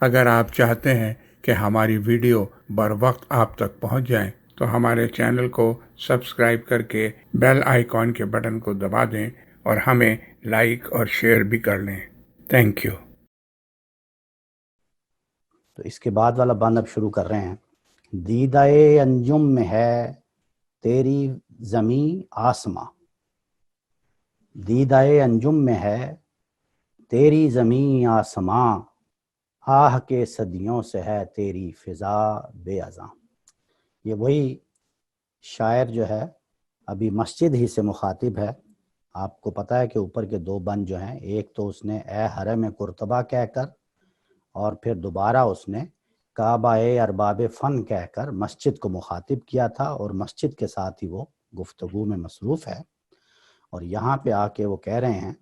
اگر آپ چاہتے ہیں کہ ہماری ویڈیو بر وقت آپ تک پہنچ جائیں تو ہمارے چینل کو سبسکرائب کر کے بیل آئیکن کے بٹن کو دبا دیں اور ہمیں لائک اور شیئر بھی کر لیں۔ Thank you. تو اس کے بعد والا بند اب شروع کر رہے ہیں۔ دیدۂ انجم میں ہے تیری زمیں آسماں، دیدۂ انجم میں ہے تیری زمیں آسماں، آہ کے صدیوں سے ہے تیری فضا بے اذاں۔ یہ وہی شاعر جو ہے ابھی مسجد ہی سے مخاطب ہے۔ آپ کو پتہ ہے کہ اوپر کے دو بند جو ہیں، ایک تو اس نے اے حرم قرطبہ کہہ کر، اور پھر دوبارہ اس نے کعبہ ارباب فن کہہ کر مسجد کو مخاطب کیا تھا، اور مسجد کے ساتھ ہی وہ گفتگو میں مصروف ہے۔ اور یہاں پہ آ کے وہ کہہ رہے ہیں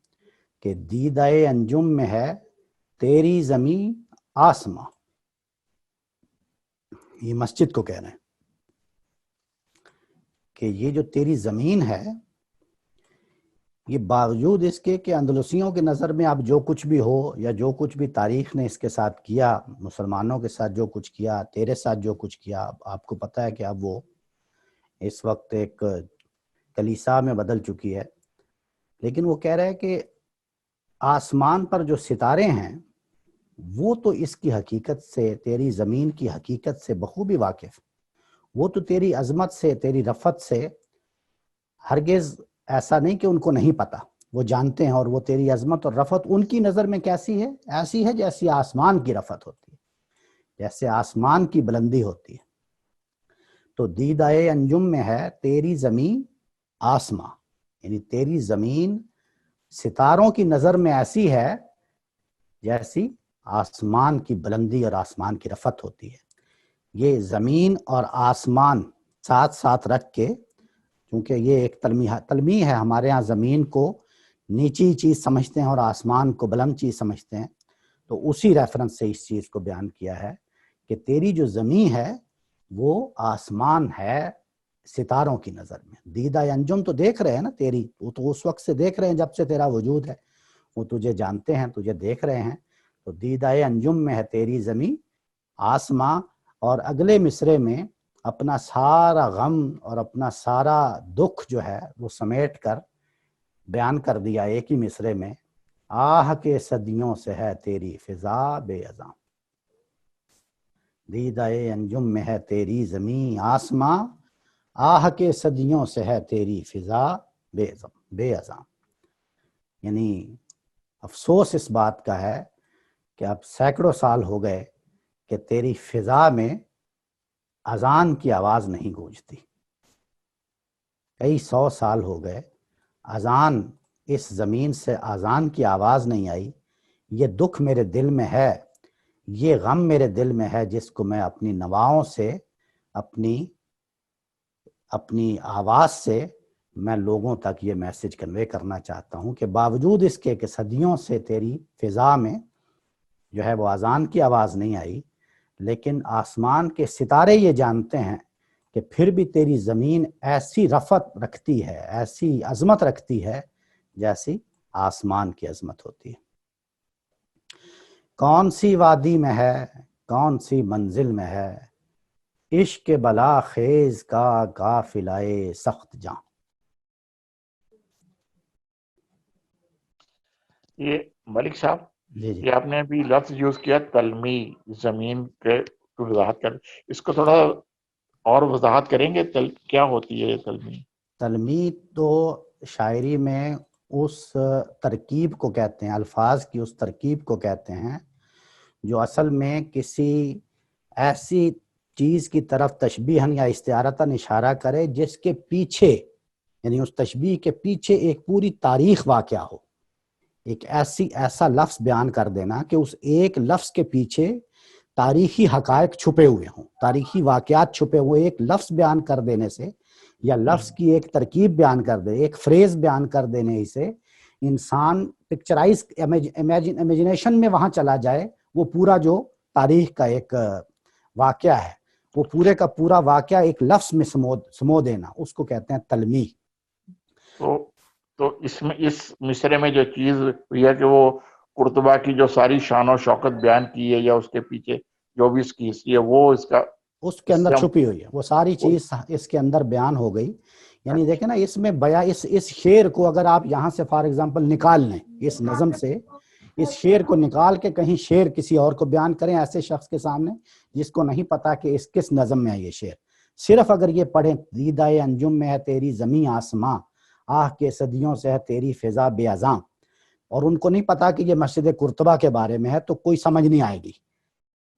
کہ دیدۂ انجم میں ہے تیری زمیں آسماں، یہ مسجد کو کہہ رہے ہیں کہ یہ جو تیری زمین ہے، یہ باوجود اس کے کہ اندلسیوں کی نظر میں اب جو کچھ بھی ہو یا جو کچھ بھی تاریخ نے اس کے ساتھ کیا، مسلمانوں کے ساتھ جو کچھ کیا، تیرے ساتھ جو کچھ کیا، آپ کو پتہ ہے کہ اب وہ اس وقت ایک کلیسا میں بدل چکی ہے، لیکن وہ کہہ رہے ہیں کہ آسمان پر جو ستارے ہیں وہ تو اس کی حقیقت سے، تیری زمین کی حقیقت سے بخوبی واقف، وہ تو تیری عظمت سے، تیری رفعت سے ہرگز ایسا نہیں کہ ان کو نہیں پتا، وہ جانتے ہیں، اور وہ تیری عظمت اور رفعت ان کی نظر میں کیسی ہے؟ ایسی ہے جیسی آسمان کی رفعت ہوتی ہے، جیسے آسمان کی بلندی ہوتی ہے۔ تو دیدۂ انجم میں ہے تیری زمین آسماں، یعنی تیری زمین ستاروں کی نظر میں ایسی ہے جیسی آسمان کی بلندی اور آسمان کی رفعت ہوتی ہے۔ یہ زمین اور آسمان ساتھ ساتھ رکھ کے، کیونکہ یہ ایک تلمیح ہے، ہمارے ہاں زمین کو نیچی چیز سمجھتے ہیں اور آسمان کو بلند چیز سمجھتے ہیں، تو اسی ریفرنس سے اس چیز کو بیان کیا ہے کہ تیری جو زمین ہے وہ آسمان ہے ستاروں کی نظر میں۔ دیدۂ انجم تو دیکھ رہے ہیں نا تیری، وہ تو اس وقت سے دیکھ رہے ہیں جب سے تیرا وجود ہے، وہ تجھے جانتے ہیں، تجھے دیکھ رہے ہیں۔ تو دیدۂ انجم میں ہے تیری زمین آسماں، اور اگلے مصرے میں اپنا سارا غم اور اپنا سارا دکھ جو ہے وہ سمیٹ کر بیان کر دیا ایک ہی مصرے میں، آہ کے صدیوں سے ہے تیری فضا بے اذاں۔ دیدۂ انجم میں ہے تیری زمین آسماں، آہ کے صدیوں سے ہے تیری فضا بے اذاں۔ یعنی افسوس اس بات کا ہے کہ اب سینکڑوں سال ہو گئے کہ تیری فضا میں اذان کی آواز نہیں گونجتی، کئی 100 سال ہو گئے اذان، اس زمین سے اذان کی آواز نہیں آئی۔ یہ دکھ میرے دل میں ہے، یہ غم میرے دل میں ہے، جس کو میں اپنی نواؤں سے، اپنی آواز سے میں لوگوں تک یہ میسج کنوے کرنا چاہتا ہوں کہ باوجود اس کے کہ صدیوں سے تیری فضا میں جو ہے وہ اذان کی آواز نہیں آئی، لیکن آسمان کے ستارے یہ جانتے ہیں کہ پھر بھی تیری زمین ایسی رفعت رکھتی ہے، ایسی عظمت رکھتی ہے جیسی آسمان کی عظمت ہوتی ہے۔ کون سی وادی میں ہے، کون سی منزل میں ہے، عشق بلا خیز کا قافلہ سخت جاں۔ یہ ملک صاحب، جی جی، یہ آپ نے ابھی لفظ یوز کیا تلمی، زمین کے وضاحت کر، اس کو تھوڑا اور وضاحت کریں گے؟ کیا ہوتی ہے یہ تلمی؟ تلمی تو شاعری میں اس ترکیب کو کہتے ہیں، الفاظ کی اس ترکیب کو کہتے ہیں جو اصل میں کسی ایسی چیز کی طرف تشبیہاً یا استعارتاً اشارہ کرے جس کے پیچھے، یعنی اس تشبیہ کے پیچھے ایک پوری تاریخ واقع ہو، ایک ایسا لفظ بیان کر دینا کہ اس ایک لفظ کے پیچھے تاریخی حقائق چھپے ہوئے ہوں، تاریخی واقعات چھپے ہوئے، ایک لفظ بیان کر دینے سے یا لفظ کی ایک ترکیب بیان کر دے، ایک فریز بیان کر دینے سے انسان پکچرائز امیجنیشن میں وہاں چلا جائے، وہ پورا جو تاریخ کا ایک واقعہ ہے، وہ پورے کا پورا واقعہ ایک لفظ میں سمو دینا، اس کو کہتے ہیں تلمیح۔ تو اس میں، اس مصرے میں جو چیز ہوئی ہے کہ وہ قرطبہ کی جو ساری شان و شوکت بیان کی ہے یا اس کے پیچھے جو بھی اس کی ہسٹری ہے وہ اس کا اس کے اندر چھپی ہوئی ہے، وہ ساری چیز اس کے اندر بیان ہو گئی. یعنی دیکھیں نا اس میں اس شعر کو اگر آپ یہاں سے فار ایگزامپل نکال لیں اس نظم سے، اس شعر کو نکال کے کہیں شعر کسی اور کو بیان کریں ایسے شخص کے سامنے جس کو نہیں پتا کہ اس کس نظم میں ہے یہ شعر، صرف اگر یہ پڑھیں دیدہ انجم میں ہے تیری زمین آسماں، آہ کے صدیوں سے ہے تیری فضا بے اذاں، اور ان کو نہیں پتا کہ یہ مسجد قرطبہ کے بارے میں ہے تو کوئی سمجھ نہیں آئے گی.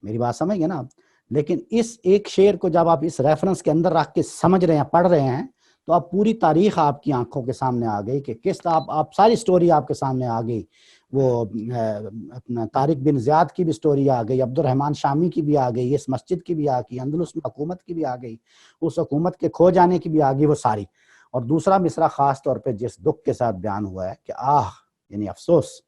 میری بات سمجھ گئے نا؟ لیکن اس ایک شعر کو جب آپ اس ریفرنس کے اندر رکھ کے سمجھ رہے ہیں، پڑھ رہے ہیں، تو اب پوری تاریخ آپ کی آنکھوں کے سامنے آ گئی کہ کس آپ ساری سٹوری آپ کے سامنے آ گئی. وہ اپنا طارق بن زیاد کی بھی سٹوری آ گئی، عبد الرحمن شامی کی بھی آ گئی، اس مسجد کی بھی آ گئی، اندلس میں حکومت کی بھی آ گئی، اس حکومت کے کھو جانے کی بھی آ گئی، وہ ساری. اور دوسرا مصرع خاص طور پہ جس دکھ کے ساتھ بیان ہوا ہے کہ آہ یعنی افسوس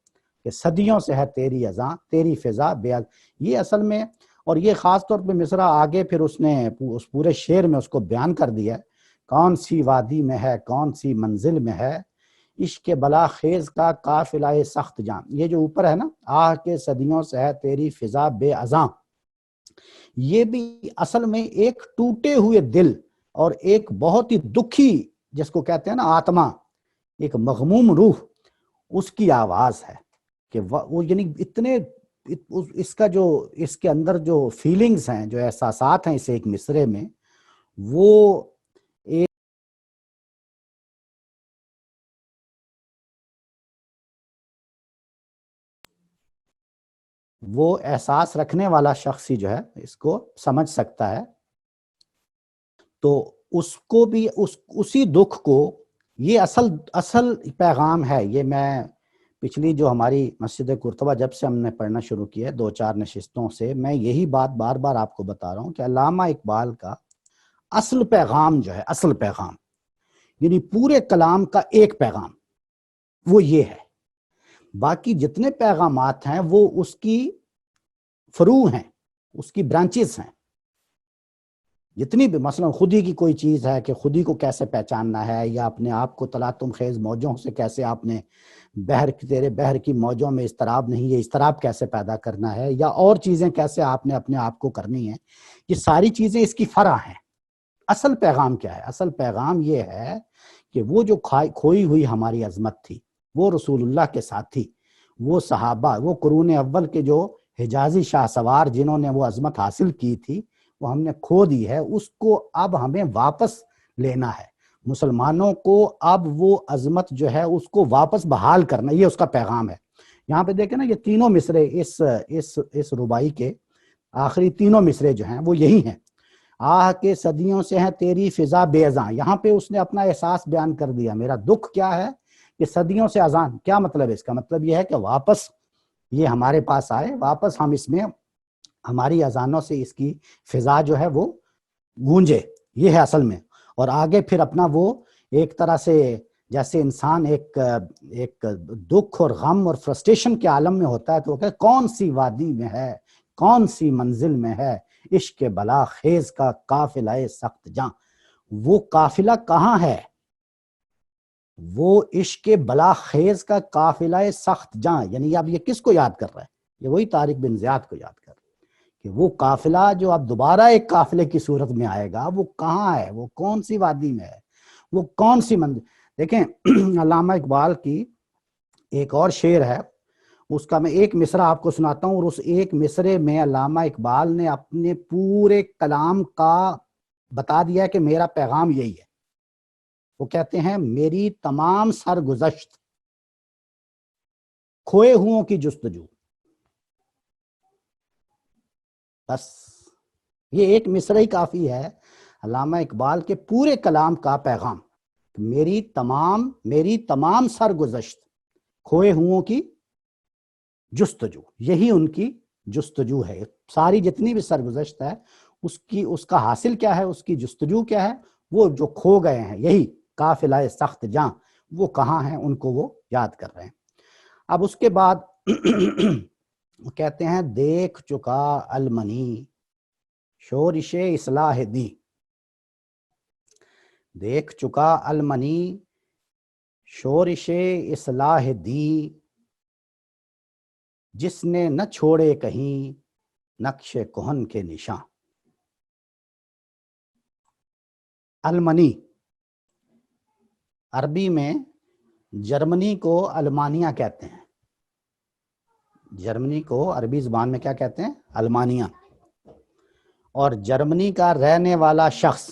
کہ صدیوں سے ہے تیری اذاں تیری فضا بے یہ اصل میں. اور یہ خاص طور پہ مصرع آگے پھر اس نے اس پورے شعر میں اس کو بیان کر دیا ہے، کون سی وادی میں ہے کون سی منزل میں ہے عشق بلا خیز کا قافلہ سخت جان. یہ جو اوپر ہے نا آہ کے صدیوں سے ہے تیری فضا بے اذاں، یہ بھی اصل میں ایک ٹوٹے ہوئے دل اور ایک بہت ہی دکھی جس کو کہتے ہیں نا آتما، ایک مغموم روح، اس کی آواز ہے کہ وہ یعنی اتنے اس کا جو اس کے اندر جو فیلنگز ہیں، جو احساسات ہیں اس ایک مصرے میں، وہ احساس رکھنے والا شخص ہی جو ہے اس کو سمجھ سکتا ہے. تو اس کو بھی اسی دکھ کو یہ اصل پیغام ہے. یہ میں پچھلی جو ہماری مسجد قرطبہ جب سے ہم نے پڑھنا شروع کیا 2-4 نشستوں سے میں یہی بات بار بار آپ کو بتا رہا ہوں کہ علامہ اقبال کا اصل پیغام جو ہے، اصل پیغام یعنی پورے کلام کا ایک پیغام وہ یہ ہے. باقی جتنے پیغامات ہیں وہ اس کی فروع ہیں، اس کی برانچز ہیں. جتنی بھی مثلا خودی کی کوئی چیز ہے کہ خودی کو کیسے پہچاننا ہے، یا اپنے آپ کو تلاطم خیز موجوں سے کیسے آپ نے تیرے بحر کی موجوں میں اضطراب نہیں، یہ اضطراب کیسے پیدا کرنا ہے، یا اور چیزیں کیسے آپ نے اپنے آپ کو کرنی ہیں، یہ ساری چیزیں اس کی فرع ہیں. اصل پیغام کیا ہے؟ اصل پیغام یہ ہے کہ وہ جو کھوئی ہوئی ہماری عظمت تھی، وہ رسول اللہ کے ساتھ تھی، وہ صحابہ، وہ قرون اول کے جو حجازی شاہ سوار جنہوں نے وہ عظمت حاصل کی تھی وہ ہم نے کھو دی ہے، اس کو اب ہمیں واپس لینا ہے. مسلمانوں کو اب وہ عظمت جو ہے اس کو واپس بحال کرنا، یہ اس کا پیغام ہے. یہاں پہ دیکھیں نا یہ تینوں مصرے اس ربائی کے آخری تینوں مصرے جو ہیں وہ یہی ہیں. آہ کے صدیوں سے ہیں تیری فضا بے اذاں، یہاں پہ اس نے اپنا احساس بیان کر دیا. میرا دکھ کیا ہے کہ صدیوں سے اذان، کیا مطلب ہے اس کا؟ مطلب یہ ہے کہ واپس یہ ہمارے پاس آئے، واپس ہم اس میں ہماری اذانوں سے اس کی فضا جو ہے وہ گونجے، یہ ہے اصل میں. اور آگے پھر اپنا وہ ایک طرح سے جیسے انسان ایک دکھ اور غم اور فرسٹریشن کے عالم میں ہوتا ہے تو وہ کہتے کون سی وادی میں ہے کون سی منزل میں ہے عشق بلا خیز کا قافلہ سخت جاں. وہ قافلہ کہاں ہے؟ وہ عشق بلا خیز کا قافلہ سخت جاں، یعنی اب یہ کس کو یاد کر رہا ہے؟ یہ وہی طارق بن زیاد کو یاد کر رہا ہے کہ وہ قافلہ جو اب دوبارہ ایک قافلے کی صورت میں آئے گا وہ کہاں ہے، وہ کون سی وادی میں ہے، وہ کون سی منزل. دیکھیں علامہ اقبال کی ایک اور شعر ہے، اس کا میں ایک مصرع آپ کو سناتا ہوں، اور اس ایک مصرے میں علامہ اقبال نے اپنے پورے کلام کا بتا دیا کہ میرا پیغام یہی ہے. وہ کہتے ہیں میری تمام سرگزشت کھوئے ہوں کی جستجو. بس یہ ایک مصرع ہی کافی ہے علامہ اقبال کے پورے کلام کا پیغام. میری تمام سرگزشت کھوئے ہوں کی جستجو، یہی ان کی جستجو ہے. ساری جتنی بھی سرگزشت ہے اس کا حاصل کیا ہے، اس کی جستجو کیا ہے؟ وہ جو کھو گئے ہیں، یہی قافلہ سخت جاں، وہ کہاں ہیں، ان کو وہ یاد کر رہے ہیں. اب اس کے بعد وہ کہتے ہیں دیکھ چکا المنی شورش اصلاح دی. دیکھ چکا المنی شورش اصلاح دی جس نے نہ چھوڑے کہیں نقش کہن کے نشاں. المنی عربی میں جرمنی کو المانیہ کہتے ہیں. جرمنی کو عربی زبان میں کیا کہتے ہیں؟ المانیہ. اور جرمنی کا رہنے والا شخص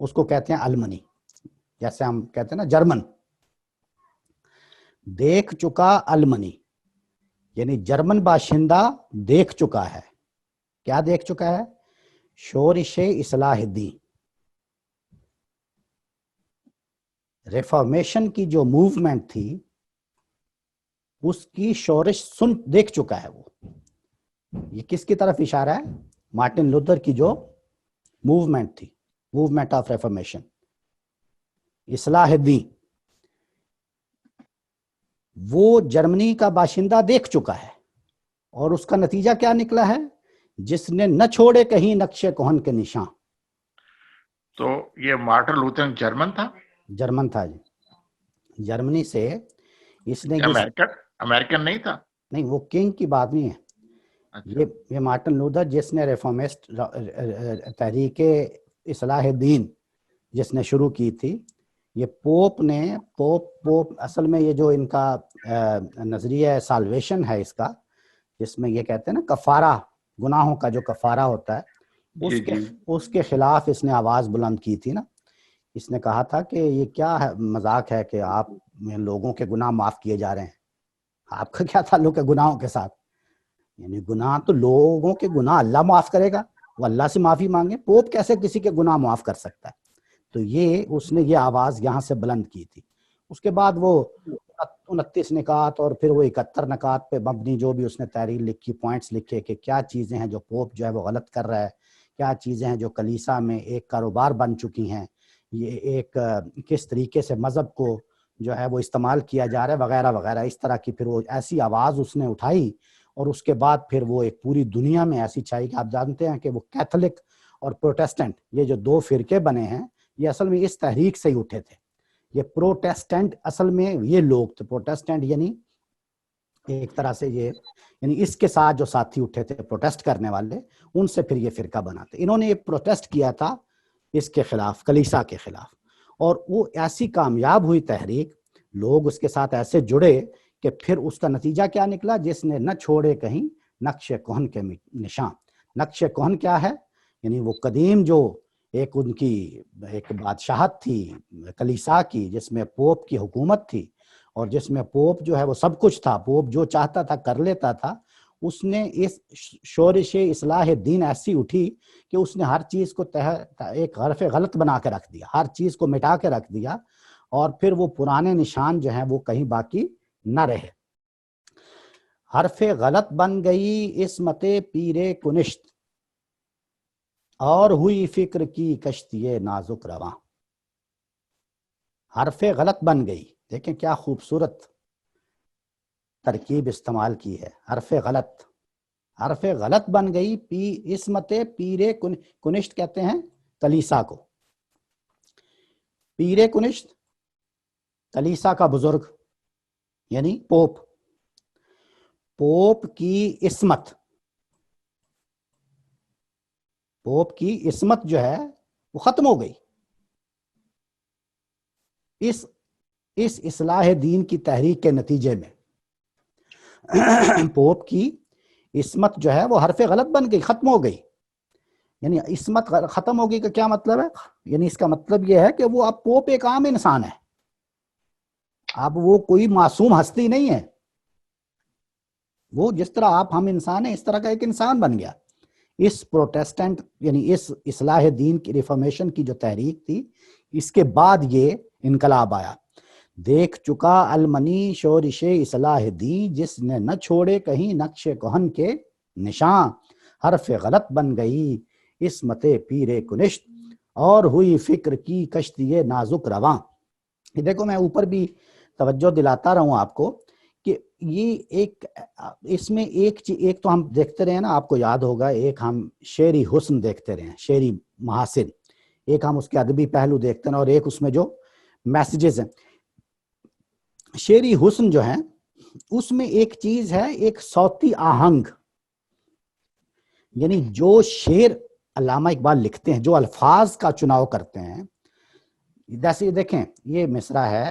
اس کو کہتے ہیں المنی. جیسے ہم کہتے ہیں نا جرمن. دیکھ چکا المنی یعنی جرمن باشندہ دیکھ چکا ہے. کیا دیکھ چکا ہے؟ شورش اصلاح الدین. ریفارمیشن کی جو موومنٹ تھی اس کی شورش دیکھ چکا ہے. وہ یہ کس کی طرف اشارہ ہے؟ مارٹن لوتھر کی جو موومنٹ تھی، موومنٹ آف ریفارمیشن، اصلاح الدین، وہ جرمنی کا باشندہ دیکھ چکا ہے. اور اس کا نتیجہ کیا نکلا ہے؟ جس نے نہ چھوڑے کہیں نقش کہن کے نشان. تو یہ مارٹن لوتھر جرمن تھا؟ جرمن تھا جی. جرمنی سے اس نے امریکن نہیں تھا؟ نہیں، وہ کنگ کی بات نہیں ہے. یہ مارٹن لوتھر جس نے ریفارمسٹ تحریک اصلاح الدین جس نے شروع کی تھی، یہ پوپ اصل میں یہ جو ان کا نظریہ سالویشن ہے اس کا، جس میں یہ کہتے ہیں نا کفارہ، گناہوں کا جو کفارہ ہوتا ہے، اس کے خلاف اس نے آواز بلند کی تھی نا. اس نے کہا تھا کہ یہ کیا مذاق ہے کہ آپ لوگوں کے گناہ معاف کیے جا رہے ہیں، آپ کا کیا تعلق ہے گناہوں کے ساتھ؟ یعنی گناہ تو لوگوں کے گناہ اللہ معاف کرے گا، وہ اللہ سے معافی مانگے. پوپ کیسے کسی کے گناہ معاف کر سکتا ہے؟ تو اس نے یہ آواز یہاں سے بلند کی تھی. اس کے بعد وہ 29 نکات اور پھر وہ 71 نکات پہ مبنی جو بھی اس نے تحریر لکھی، پوائنٹس لکھے کہ کیا چیزیں ہیں جو پوپ جو ہے وہ غلط کر رہا ہے، کیا چیزیں ہیں جو کلیسا میں ایک کاروبار بن چکی ہیں، یہ ایک کس طریقے سے مذہب کو جو ہے وہ استعمال کیا جا رہا ہے، وغیرہ وغیرہ. اس طرح کی پھر وہ ایسی آواز اس نے اٹھائی اور اس کے بعد پھر وہ ایک پوری دنیا میں ایسی چھائی کہ آپ جانتے ہیں کہ وہ کیتھولک اور پروٹیسٹنٹ یہ جو دو فرقے بنے ہیں یہ اصل میں اس تحریک سے ہی اٹھے تھے. یہ پروٹیسٹنٹ اصل میں یہ لوگ تھے. پروٹیسٹنٹ یعنی ایک طرح سے یہ یعنی اس کے ساتھ جو ساتھی اٹھے تھے پروٹیسٹ کرنے والے، ان سے پھر یہ فرقہ بنا تھا. انہوں نے یہ پروٹیسٹ کیا تھا اس کے خلاف، کلیسا کے خلاف، اور وہ ایسی کامیاب ہوئی تحریک، لوگ اس کے ساتھ ایسے جڑے کہ پھر اس کا نتیجہ کیا نکلا؟ جس نے نہ چھوڑے کہیں نقش کہن کے نشان. نقش کہن کیا ہے؟ یعنی وہ قدیم جو ایک ان کی ایک بادشاہت تھی کلیسا کی، جس میں پوپ کی حکومت تھی اور جس میں پوپ جو ہے وہ سب کچھ تھا، پوپ جو چاہتا تھا کر لیتا تھا. اس نے اس شورش اصلاح الدین ایسی اٹھی کہ اس نے ہر چیز کو ایک حرف غلط بنا کے رکھ دیا، ہر چیز کو مٹا کے رکھ دیا، اور پھر وہ پرانے نشان جو ہیں وہ کہیں باقی نہ رہے. حرف غلط بن گئی عصمت پیر کنشت، اور ہوئی فکر کی کشتی نازک رواں. حرف غلط بن گئی، دیکھیں کیا خوبصورت ترکیب استعمال کی ہے. حرف غلط بن گئی عصمت پیر کنشت کہتے ہیں کلیسا کو. پیر کنشت کلیسا کا بزرگ یعنی پوپ کی عصمت جو ہے وہ ختم ہو گئی. اس اصلاح دین کی تحریک کے نتیجے میں پوپ کی عصمت جو ہے وہ حرف غلط بن گئی، ختم ہو گئی. یعنی عصمت ختم ہو گئی کا کیا مطلب ہے؟ یعنی اس کا مطلب یہ ہے کہ وہ اب پوپ ایک عام انسان ہے، اب وہ کوئی معصوم ہستی نہیں ہے. وہ جس طرح آپ ہم انسان ہیں اس طرح کا ایک انسان بن گیا. اس پروٹیسٹنٹ یعنی اس اصلاح دین کی ریفارمیشن کی جو تحریک تھی، اس کے بعد یہ انقلاب آیا. دیکھ چکا المنی شورش اصلاح دین، جس نے نہ چھوڑے کہیں نقش کہن کے نشان. حرف غلط بن گئی عصمت پیر کنشت، اور ہوئی فکر کی کشتی نازک رواں. دیکھو میں اوپر بھی توجہ دلاتا رہوں آپ کو کہ یہ اس میں ایک تو ہم دیکھتے رہے نا، آپ کو یاد ہوگا، ایک ہم شعری حسن دیکھتے رہے ہیں، شعری محاسن، ایک ہم اس کے ادبی پہلو دیکھتے ہیں، اور ایک اس میں جو میسیجز ہیں. شعری حسن جو ہیں اس میں ایک چیز ہے، ایک صوتی آہنگ، یعنی جو شعر علامہ اقبال لکھتے ہیں، جو الفاظ کا چناؤ کرتے ہیں، جیسے یہ دیکھیں، یہ مصرع ہے،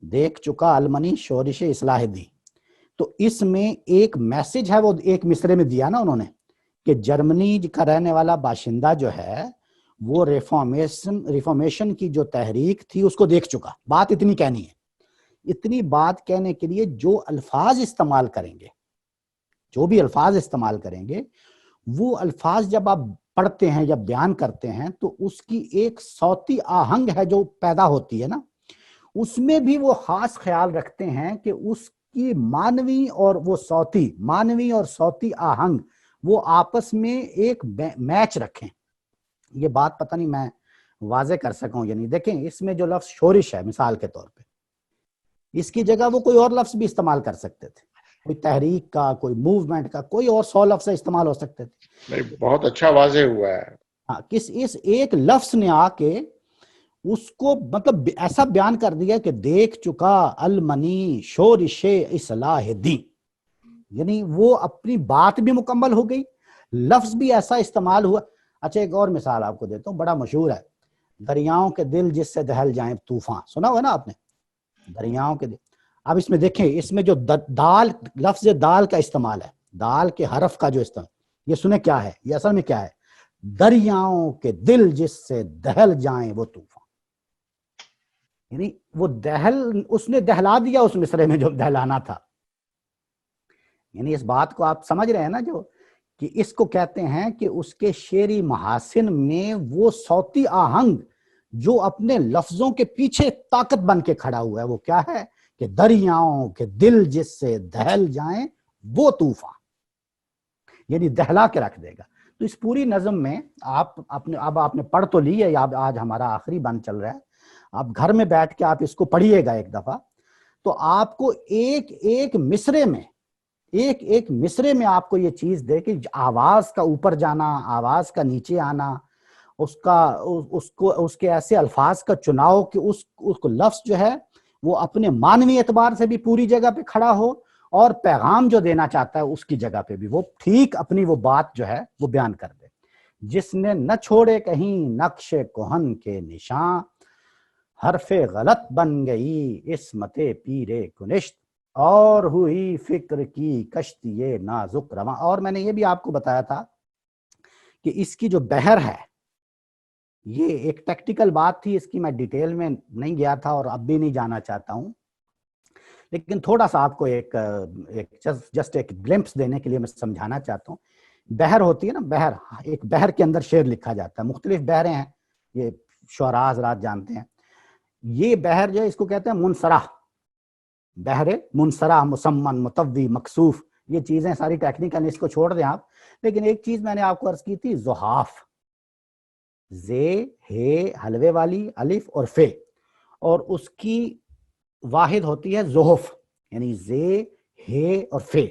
دیکھ چکا المنی شورش اصلاح دی، تو اس میں ایک میسج ہے، وہ ایک مصرے میں دیا نا انہوں نے، کہ جرمنی کا رہنے والا باشندہ جو ہے وہ ریفارمیشن کی جو تحریک تھی اس کو دیکھ چکا. بات اتنی کہنی ہے. اتنی بات کہنے کے لیے جو الفاظ استعمال کریں گے، جو بھی الفاظ استعمال کریں گے، وہ الفاظ جب آپ پڑھتے ہیں یا بیان کرتے ہیں تو اس کی ایک صوتی آہنگ ہے جو پیدا ہوتی ہے نا، اس میں بھی وہ خاص خیال رکھتے ہیں کہ اس کی مانوی اور صوتی آہنگ وہ آپس میں ایک میچ رکھیں. یہ بات پتہ نہیں میں واضح کر سکوں یا نہیں. دیکھیں اس میں جو لفظ شورش ہے مثال کے طور پہ، اس کی جگہ وہ کوئی اور لفظ بھی استعمال کر سکتے تھے، کوئی تحریک کا، کوئی موومنٹ کا، کوئی اور 100 لفظ استعمال ہو سکتے تھے. بہت اچھا واضح ہوا ہے. ہاں، اس ایک لفظ نے آ کے اس کو مطلب ایسا بیان کر دیا کہ دیکھ چکا المنی شورش اصلاح دی، یعنی وہ اپنی بات بھی مکمل ہو گئی، لفظ بھی ایسا استعمال ہوا. اچھا ایک اور مثال آپ کو دیتا ہوں، بڑا مشہور ہے، دریاؤں کے دل جس سے دہل جائیں طوفان، سنا ہوا نا آپ نے، دریاؤں کے دل. اب اس میں دیکھیں، اس میں جو دال، لفظ دال کا استعمال ہے، دال کے حرف کا جو استعمال، یہ سنیں کیا ہے، یہ اصل میں کیا ہے، دریاؤں کے دل جس سے دہل جائیں وہ طوفان. یعنی وہ اس نے دہلا دیا اس مصرے میں جو دہلانا تھا. یعنی اس بات کو آپ سمجھ رہے ہیں نا، جو کہ اس کو کہتے ہیں کہ اس کے شعری محاسن میں وہ صوتی آہنگ جو اپنے لفظوں کے پیچھے طاقت بن کے کھڑا ہوا ہے، وہ کیا ہے کہ دریاؤں کے دل جس سے دہل جائیں وہ طوفان، یعنی دہلا کے رکھ دے گا. تو اس پوری نظم میں اب آپ نے پڑھ تو لی ہے، آج ہمارا آخری بند چل رہا ہے، آپ گھر میں بیٹھ کے آپ اس کو پڑھیے گا ایک دفعہ، تو آپ کو ایک مصرے میں آپ کو یہ چیز دے کہ آواز کا اوپر جانا، آواز کا نیچے آنا، اس کے ایسے الفاظ کا چناؤ کہ اس کو لفظ جو ہے وہ اپنے معنوی اعتبار سے بھی پوری جگہ پہ کھڑا ہو، اور پیغام جو دینا چاہتا ہے اس کی جگہ پہ بھی وہ ٹھیک اپنی وہ بات جو ہے وہ بیان کر دے. جس نے نہ چھوڑے کہیں نقش کہن کے نشاں، حرف غلط بن گئی عصمت پیر کنشت، اور ہوئی فکر کی کشتی نازک رواں. اور میں نے یہ بھی آپ کو بتایا تھا کہ اس کی جو بحر ہے، یہ ایک ٹیکٹیکل بات تھی، اس کی میں ڈیٹیل میں نہیں گیا تھا اور اب بھی نہیں جانا چاہتا ہوں، لیکن تھوڑا سا آپ کو جسٹ ایک گلمپس دینے کے لیے میں سمجھانا چاہتا ہوں. بحر ہوتی ہے نا، بحر، ایک بحر کے اندر شعر لکھا جاتا ہے، مختلف بحریں ہیں، یہ شعراء حضرات جانتے ہیں. یہ بحر جو ہے اس کو کہتے ہیں منصرح، بحر منصرح، مسمن، مطوی، مکسوف، یہ چیزیں ساری ٹیکنیکل، اس کو چھوڑ دیں آپ. لیکن ایک چیز میں نے آپ کو عرض کی تھی، زحاف، زے، ہے، حلوے والی، الف اور فے، اور اس کی واحد ہوتی ہے زحف، یعنی زے، ہے اور فے.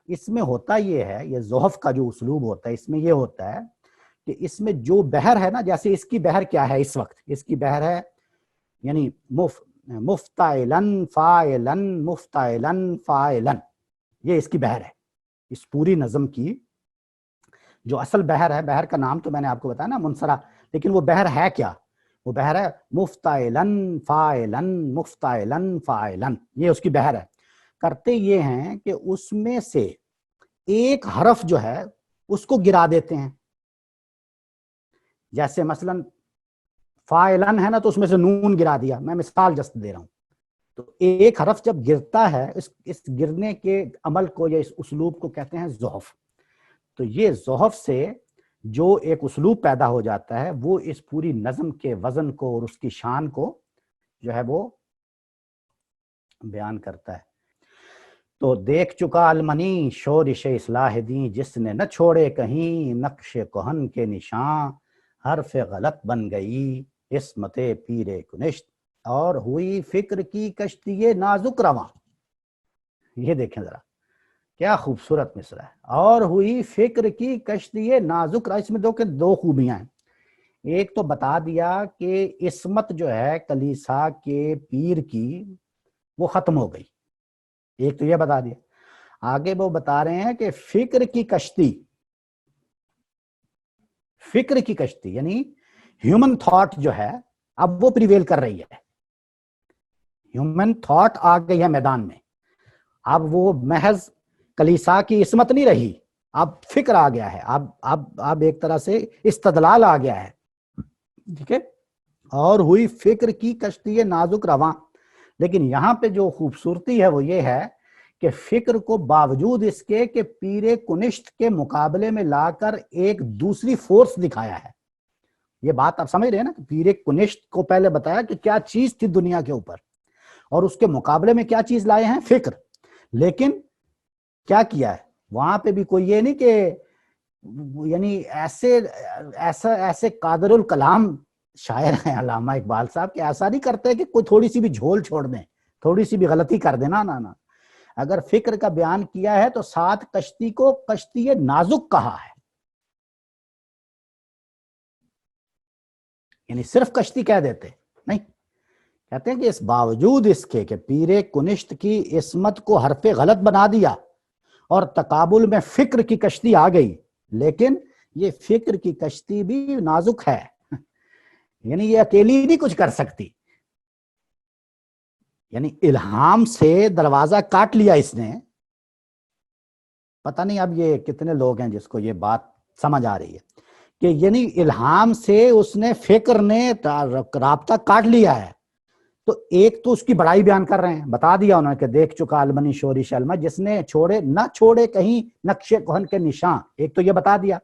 اس میں ہوتا یہ ہے، یہ زحف کا جو اسلوب ہوتا ہے اس میں یہ ہوتا ہے کہ اس میں جو بحر ہے نا، جیسے اس کی بحر کیا ہے اس وقت، اس کی بحر ہے یعنی مفتعلن فاعلن مفتعلن فاعلن، یہ اس کی بحر ہے. اس پوری نظم کی جو اصل بحر ہے، بحر کا نام تو میں نے آپ کو بتایا نا منصرح، لیکن وہ بحر ہے کیا، وہ بحر ہے مفتعلن فاعلن مفتعلن فاعلن، یہ اس کی بحر ہے. کرتے یہ ہیں کہ اس میں سے ایک حرف جو ہے اس کو گرا دیتے ہیں، جیسے مثلا فاعلن ہے نا تو اس میں سے نون گرا دیا، میں مثال جسٹ دے رہا ہوں. تو ایک حرف جب گرتا ہے، اس گرنے کے عمل کو یا اس اسلوب کو کہتے ہیں زحف. تو یہ زحف سے جو ایک اسلوب پیدا ہو جاتا ہے وہ اس پوری نظم کے وزن کو اور اس کی شان کو جو ہے وہ بیان کرتا ہے. تو دیکھ چکا المنی شورش اصلاح دی، جس نے نہ چھوڑے کہیں نقش کہن کے نشاں، حرف غلط بن گئی عصمت پیر کنشت، اور ہوئی فکر کی کشتی نازک رواں. یہ دیکھیں ذرا کیا خوبصورت مصرع ہے، اور ہوئی فکر کی کشتی نازک رواں. اس میں دو خوبیاں ہیں. ایک تو بتا دیا کہ عصمت جو ہے کلیسا کے پیر کی وہ ختم ہو گئی، ایک تو یہ بتا دیا. آگے وہ بتا رہے ہیں کہ فکر کی کشتی یعنی ہیومن تھاٹ جو ہے اب وہ پریویل کر رہی ہے. ہیومن تھاٹ آ گئی ہے میدان میں. اب وہ محض کلیسا کی عصمت نہیں رہی, اب فکر آ گیا ہے, اب ایک طرح سے استدلال آ گیا ہے. ٹھیک ہے. اور ہوئی فکر کی کشتی نازک رواں. لیکن یہاں پہ جو خوبصورتی ہے وہ یہ ہے کہ فکر کو باوجود اس کے کہ پیر کنشت کے مقابلے میں لا کر ایک دوسری فورس دکھایا ہے. یہ بات آپ سمجھ رہے ہیں نا, پیر کنشت کو پہلے بتایا کہ کیا چیز تھی دنیا کے اوپر, اور اس کے مقابلے میں کیا چیز لائے ہیں, فکر. لیکن کیا کیا ہے وہاں پہ بھی کوئی یہ نہیں کہ یعنی ایسے قادر الکلام شاعر ہیں علامہ اقبال صاحب کہ ایسا نہیں کرتے کہ کوئی تھوڑی سی بھی جھول چھوڑ دیں, تھوڑی سی بھی غلطی کر دینا. نا اگر فکر کا بیان کیا ہے تو ساتھ کشتی کو کشتی نازک کہا ہے. یعنی صرف کشتی کہہ دیتے نہیں, کہتے ہیں کہ اس باوجود اس کے کہ پیر کنشت کی عصمت کو حرف غلط بنا دیا اور تقابل میں فکر کی کشتی آ گئی, لیکن یہ فکر کی کشتی بھی نازک ہے. یعنی یہ اکیلی نہیں کچھ کر سکتی. یعنی الہام سے دروازہ کاٹ لیا اس نے. پتہ نہیں اب یہ کتنے لوگ ہیں جس کو یہ بات سمجھ آ رہی ہے کہ یعنی الہام سے اس نے فکر نے رابطہ کاٹ لیا ہے. تو ایک تو اس کی بڑائی بیان کر رہے ہیں, بتا دیا انہوں نے کہ دیکھ چکا المنی شوری شلما, جس نے نہ چھوڑے کہیں نقش کہن کے نشان. ایک تو یہ بتا دیا,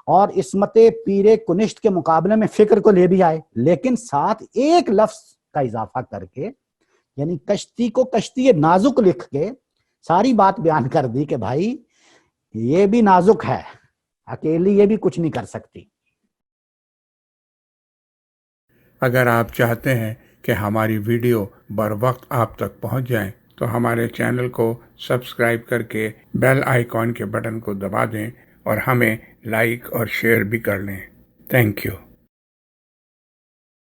اور عصمت پیر کنشت کے مقابلے میں فکر کو لے بھی آئے, لیکن ساتھ ایک لفظ کا اضافہ کر کے یعنی کشتی کو کشتی نازک لکھ کے ساری بات بیان کر دی کہ بھائی یہ بھی نازک ہے, اکیلی یہ بھی کچھ نہیں کر سکتی. اگر آپ چاہتے ہیں کہ ہماری ویڈیو بر وقت آپ تک پہنچ جائیں تو ہمارے چینل کو سبسکرائب کر کے بیل آئیکن کے بٹن کو دبا دیں اور ہمیں لائک اور شیئر بھی کر لیں. Thank you.